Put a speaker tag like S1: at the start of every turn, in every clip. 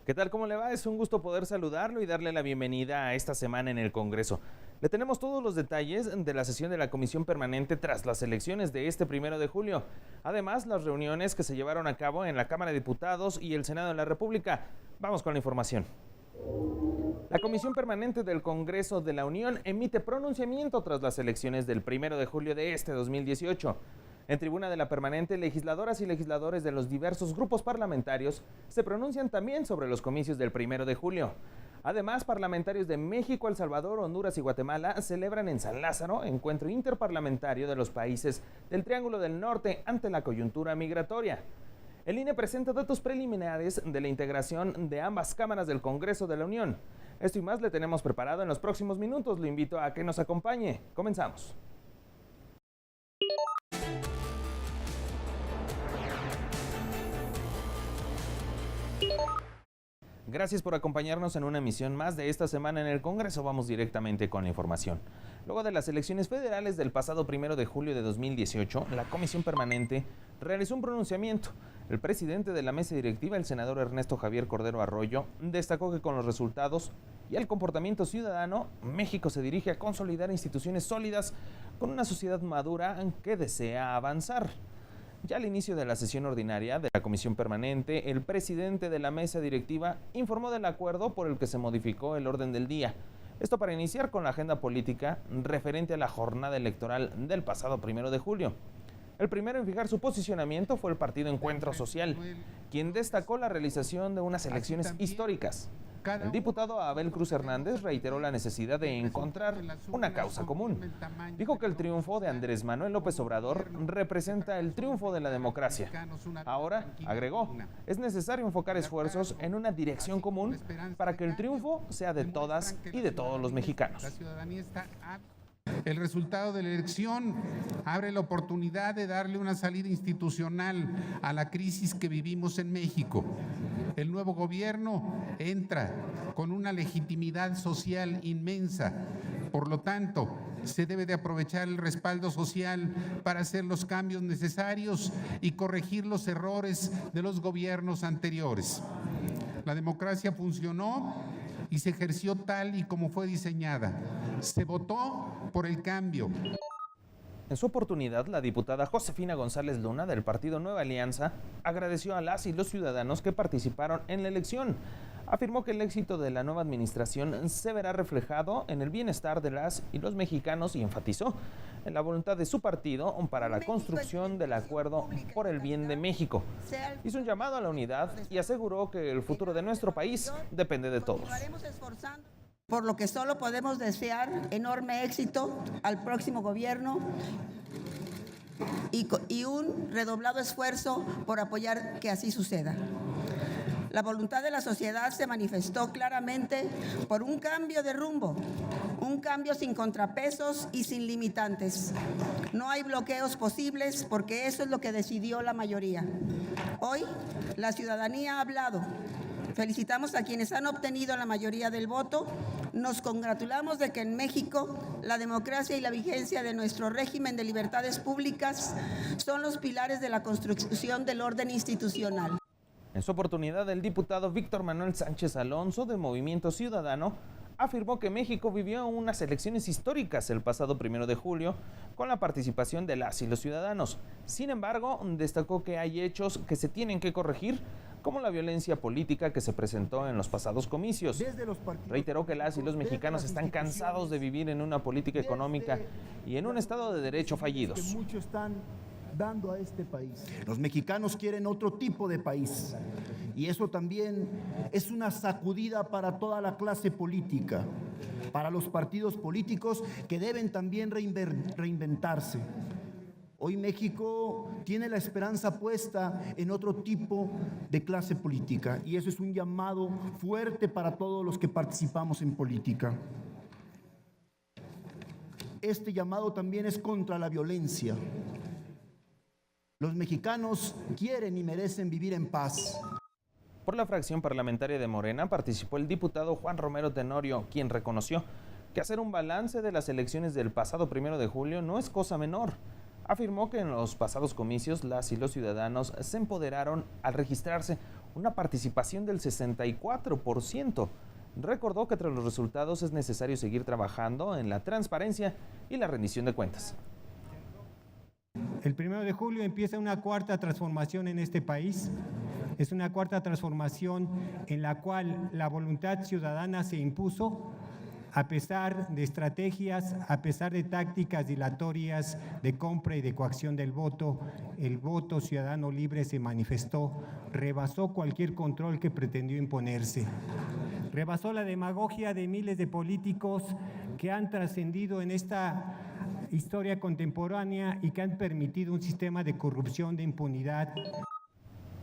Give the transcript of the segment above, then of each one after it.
S1: ¿Qué tal? ¿Cómo le va? Es un gusto poder saludarlo y darle la bienvenida a esta semana en el Congreso. Le tenemos todos los detalles de la sesión de la Comisión Permanente tras las elecciones de este 1 de julio. Además, las reuniones que se llevaron a cabo en la Cámara de Diputados y el Senado de la República. Vamos con la información. La Comisión Permanente del Congreso de la Unión emite pronunciamiento tras las elecciones del 1 de julio de este 2018. En tribuna de la permanente, legisladoras y legisladores de los diversos grupos parlamentarios se pronuncian también sobre los comicios del 1 de julio. Además, parlamentarios de México, El Salvador, Honduras y Guatemala celebran en San Lázaro encuentro interparlamentario de los países del Triángulo del Norte ante la coyuntura migratoria. El INE presenta datos preliminares de la integración de ambas cámaras del Congreso de la Unión. Esto y más le tenemos preparado en los próximos minutos. Lo invito a que nos acompañe. Comenzamos. Gracias por acompañarnos en una emisión más de esta semana en el Congreso. Vamos directamente con la información. Luego de las elecciones federales del pasado 1 de julio de 2018, la Comisión Permanente realizó un pronunciamiento. El presidente de la mesa directiva, el senador Ernesto Javier Cordero Arroyo, destacó que con los resultados y el comportamiento ciudadano, México se dirige a consolidar instituciones sólidas con una sociedad madura que desea avanzar. Ya al inicio de la sesión ordinaria de la Comisión Permanente, el presidente de la mesa directiva informó del acuerdo por el que se modificó el orden del día. Esto para iniciar con la agenda política referente a la jornada electoral del pasado 1 de julio. El primero en fijar su posicionamiento fue el partido Encuentro Social, quien destacó la realización de unas elecciones históricas. El diputado Abel Cruz Hernández reiteró la necesidad de encontrar una causa común. Dijo que el triunfo de Andrés Manuel López Obrador representa el triunfo de la democracia. Ahora, agregó, es necesario enfocar esfuerzos en una dirección común para que el triunfo sea de todas y de todos los mexicanos.
S2: El resultado de la elección abre la oportunidad de darle una salida institucional a la crisis que vivimos en México. El nuevo gobierno entra con una legitimidad social inmensa. Por lo tanto, se debe de aprovechar el respaldo social para hacer los cambios necesarios y corregir los errores de los gobiernos anteriores. La democracia funcionó y se ejerció tal y como fue diseñada. Se votó por el cambio.
S1: En su oportunidad, la diputada Josefina González Luna del partido Nueva Alianza agradeció a las y los ciudadanos que participaron en la elección. Afirmó que el éxito de la nueva administración se verá reflejado en el bienestar de las y los mexicanos y enfatizó en la voluntad de su partido para la construcción del acuerdo por el bien de México. Hizo un llamado a la unidad y aseguró que el futuro de nuestro país depende de todos.
S3: Por lo que solo podemos desear enorme éxito al próximo gobierno y un redoblado esfuerzo por apoyar que así suceda. La voluntad de la sociedad se manifestó claramente por un cambio de rumbo, un cambio sin contrapesos y sin limitantes. No hay bloqueos posibles porque eso es lo que decidió la mayoría. Hoy la ciudadanía ha hablado. Felicitamos a quienes han obtenido la mayoría del voto. Nos congratulamos de que en México la democracia y la vigencia de nuestro régimen de libertades públicas son los pilares de la construcción del orden institucional.
S1: En su oportunidad, el diputado Víctor Manuel Sánchez Alonso, de Movimiento Ciudadano, afirmó que México vivió unas elecciones históricas el pasado 1 de julio con la participación de las y los ciudadanos. Sin embargo, destacó que hay hechos que se tienen que corregir, como la violencia política que se presentó en los pasados comicios. Reiteró que las y los mexicanos están cansados de vivir en una política económica y en un Estado de Derecho fallidos.
S4: Dando a este país. Los mexicanos quieren otro tipo de país y eso también es una sacudida para toda la clase política, para los partidos políticos que deben también reinventarse. Hoy México tiene la esperanza puesta en otro tipo de clase política y eso es un llamado fuerte para todos los que participamos en política. Este llamado también es contra la violencia. Los mexicanos quieren y merecen vivir en paz.
S1: Por la fracción parlamentaria de Morena participó el diputado Juan Romero Tenorio, quien reconoció que hacer un balance de las elecciones del pasado 1 de julio no es cosa menor. Afirmó que en los pasados comicios las y los ciudadanos se empoderaron al registrarse una participación del 64%. Recordó que tras los resultados es necesario seguir trabajando en la transparencia y la rendición de cuentas.
S5: El 1 de julio empieza una cuarta transformación en este país. Es una cuarta transformación en la cual la voluntad ciudadana se impuso a pesar de estrategias, a pesar de tácticas dilatorias de compra y de coacción del voto. El voto ciudadano libre se manifestó, rebasó cualquier control que pretendió imponerse. Rebasó la demagogia de miles de políticos que han trascendido en esta historia contemporánea y que han permitido un sistema de corrupción, de impunidad.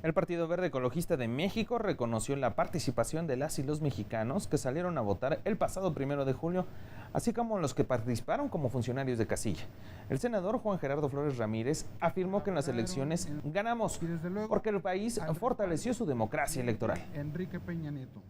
S1: El Partido Verde Ecologista de México reconoció la participación de las y los mexicanos que salieron a votar el pasado 1 de julio, así como los que participaron como funcionarios de casilla. El senador Juan Gerardo Flores Ramírez afirmó que en las elecciones ganamos porque el país fortaleció su democracia electoral.
S6: Enrique Peña Nieto.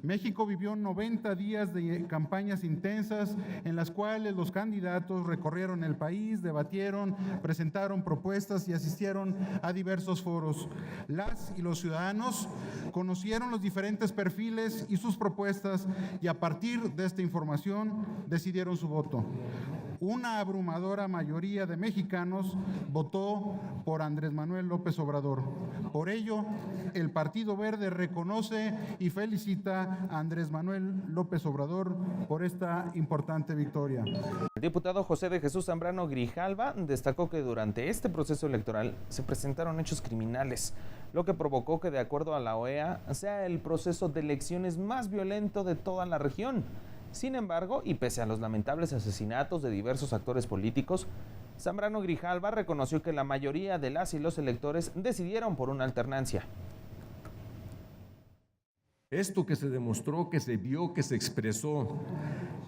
S6: México vivió 90 días de campañas intensas en las cuales los candidatos recorrieron el país, debatieron, presentaron propuestas y asistieron a diversos foros. Las y los ciudadanos conocieron los diferentes perfiles y sus propuestas y a partir de esta información decidieron su voto. Una abrumadora mayoría de mexicanos votó por Andrés Manuel López Obrador. Por ello, el Partido Verde reconoce y felicita a Andrés Manuel López Obrador por esta importante victoria.
S1: El diputado José de Jesús Zambrano Grijalva destacó que durante este proceso electoral se presentaron hechos criminales, lo que provocó que, de acuerdo a la OEA, sea el proceso de elecciones más violento de toda la región. Sin embargo, y pese a los lamentables asesinatos de diversos actores políticos, Zambrano Grijalva reconoció que la mayoría de las y los electores decidieron por una alternancia.
S7: Esto que se demostró, que se vio, que se expresó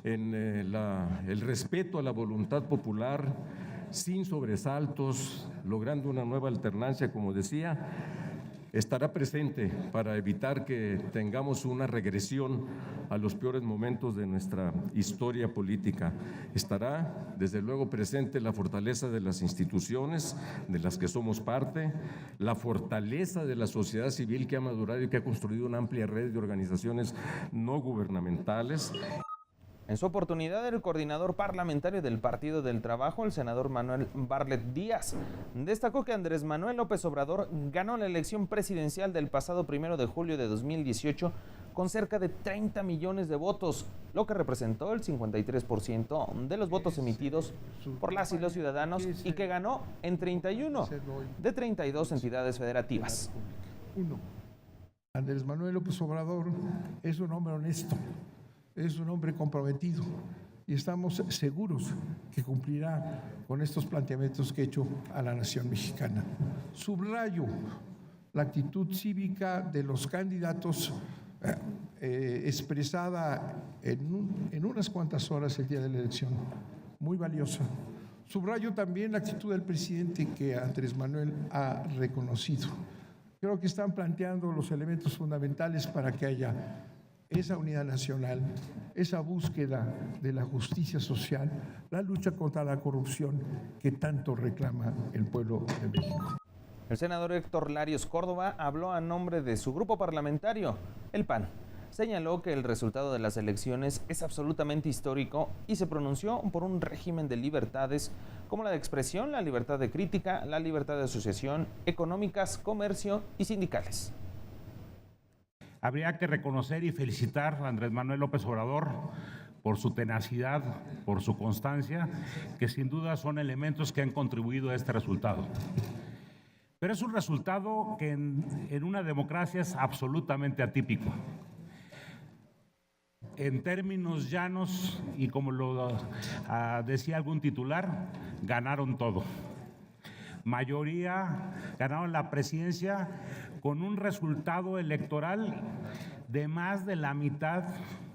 S7: en el respeto a la voluntad popular, sin sobresaltos, logrando una nueva alternancia, como decía, estará presente para evitar que tengamos una regresión a los peores momentos de nuestra historia política. Estará, desde luego, presente la fortaleza de las instituciones de las que somos parte, la fortaleza de la sociedad civil que ha madurado y que ha construido una amplia red de organizaciones no gubernamentales.
S1: En su oportunidad, el coordinador parlamentario del Partido del Trabajo, el senador Manuel Bartlett Díaz, destacó que Andrés Manuel López Obrador ganó la elección presidencial del pasado 1 de julio de 2018 con cerca de 30 millones de votos, lo que representó el 53% de los votos emitidos por las y los ciudadanos y que ganó en 31 de 32 entidades federativas.
S8: 1. Andrés Manuel López Obrador es un hombre honesto. Es un hombre comprometido y estamos seguros que cumplirá con estos planteamientos que he hecho a la nación mexicana. Subrayo la actitud cívica de los candidatos expresada en unas cuantas horas el día de la elección, muy valiosa. Subrayo también la actitud del presidente que Andrés Manuel ha reconocido. Creo que están planteando los elementos fundamentales para que haya esa unidad nacional, esa búsqueda de la justicia social, la lucha contra la corrupción que tanto reclama el pueblo de México.
S1: El senador Héctor Larios Córdoba habló a nombre de su grupo parlamentario, el PAN. Señaló que el resultado de las elecciones es absolutamente histórico y se pronunció por un régimen de libertades como la de expresión, la libertad de crítica, la libertad de asociación, económicas, comercio y sindicales.
S9: Habría que reconocer y felicitar a Andrés Manuel López Obrador por su tenacidad, por su constancia, que sin duda son elementos que han contribuido a este resultado. Pero es un resultado que en una democracia es absolutamente atípico. En términos llanos, y como lo decía algún titular, ganaron todo. Mayoría, ganaron la presidencia con un resultado electoral de más de la mitad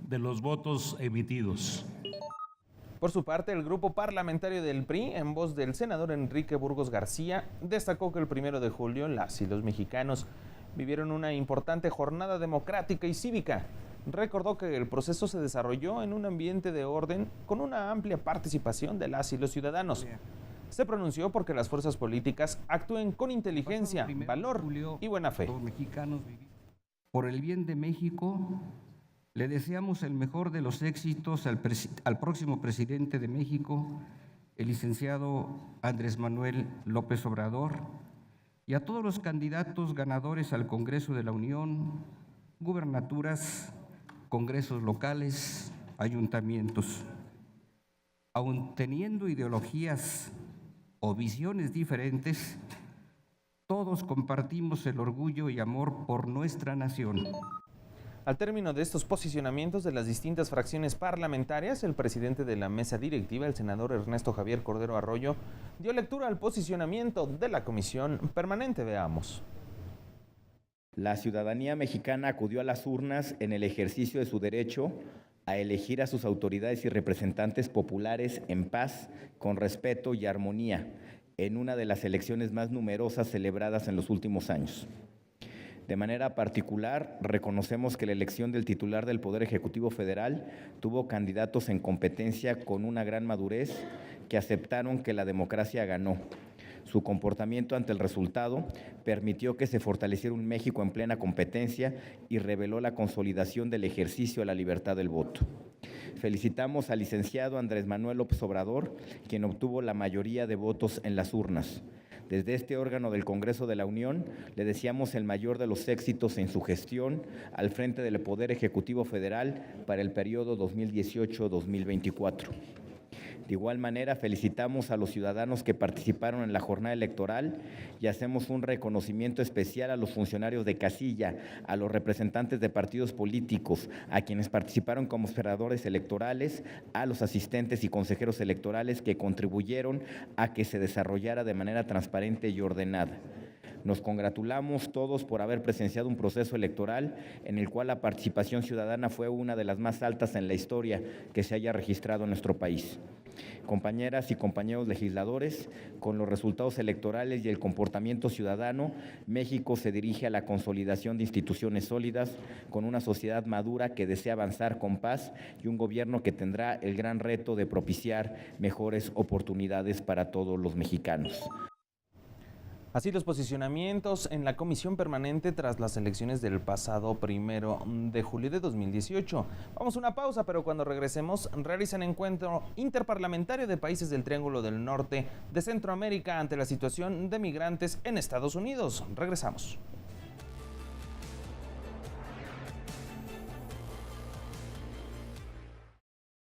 S9: de los votos emitidos.
S1: Por su parte, el grupo parlamentario del PRI, en voz del senador Enrique Burgos García, destacó que el 1 de julio las y los mexicanos vivieron una importante jornada democrática y cívica. Recordó que el proceso se desarrolló en un ambiente de orden con una amplia participación de las y los ciudadanos. se pronunció porque las fuerzas políticas actúen con inteligencia, valor y buena fe.
S10: Los mexicanos, por el bien de México, le deseamos el mejor de los éxitos al próximo presidente de México, el licenciado Andrés Manuel López Obrador, y a todos los candidatos ganadores al Congreso de la Unión, gubernaturas, congresos locales, ayuntamientos. Aun teniendo ideologías o visiones diferentes, todos compartimos el orgullo y amor por nuestra nación.
S1: Al término de estos posicionamientos de las distintas fracciones parlamentarias, el presidente de la mesa directiva, el senador Ernesto Javier Cordero Arroyo, dio lectura al posicionamiento de la comisión permanente. Veamos.
S11: La ciudadanía mexicana acudió a las urnas en el ejercicio de su derecho a elegir a sus autoridades y representantes populares en paz, con respeto y armonía, en una de las elecciones más numerosas celebradas en los últimos años. De manera particular, reconocemos que la elección del titular del Poder Ejecutivo Federal tuvo candidatos en competencia con una gran madurez que aceptaron que la democracia ganó. Su comportamiento ante el resultado permitió que se fortaleciera un México en plena competencia y reveló la consolidación del ejercicio de la libertad del voto. Felicitamos al licenciado Andrés Manuel López Obrador, quien obtuvo la mayoría de votos en las urnas. Desde este órgano del Congreso de la Unión, le deseamos el mayor de los éxitos en su gestión al frente del Poder Ejecutivo Federal para el periodo 2018-2024. De igual manera, felicitamos a los ciudadanos que participaron en la jornada electoral y hacemos un reconocimiento especial a los funcionarios de casilla, a los representantes de partidos políticos, a quienes participaron como observadores electorales, a los asistentes y consejeros electorales que contribuyeron a que se desarrollara de manera transparente y ordenada. Nos congratulamos todos por haber presenciado un proceso electoral en el cual la participación ciudadana fue una de las más altas en la historia que se haya registrado en nuestro país. Compañeras y compañeros legisladores, con los resultados electorales y el comportamiento ciudadano, México se dirige a la consolidación de instituciones sólidas, con una sociedad madura que desea avanzar con paz y un gobierno que tendrá el gran reto de propiciar mejores oportunidades para todos los mexicanos.
S1: Así los posicionamientos en la comisión permanente tras las elecciones del pasado 1 de julio de 2018. Vamos a una pausa, pero cuando regresemos realizan encuentro interparlamentario de países del Triángulo del Norte de Centroamérica ante la situación de migrantes en Estados Unidos. Regresamos.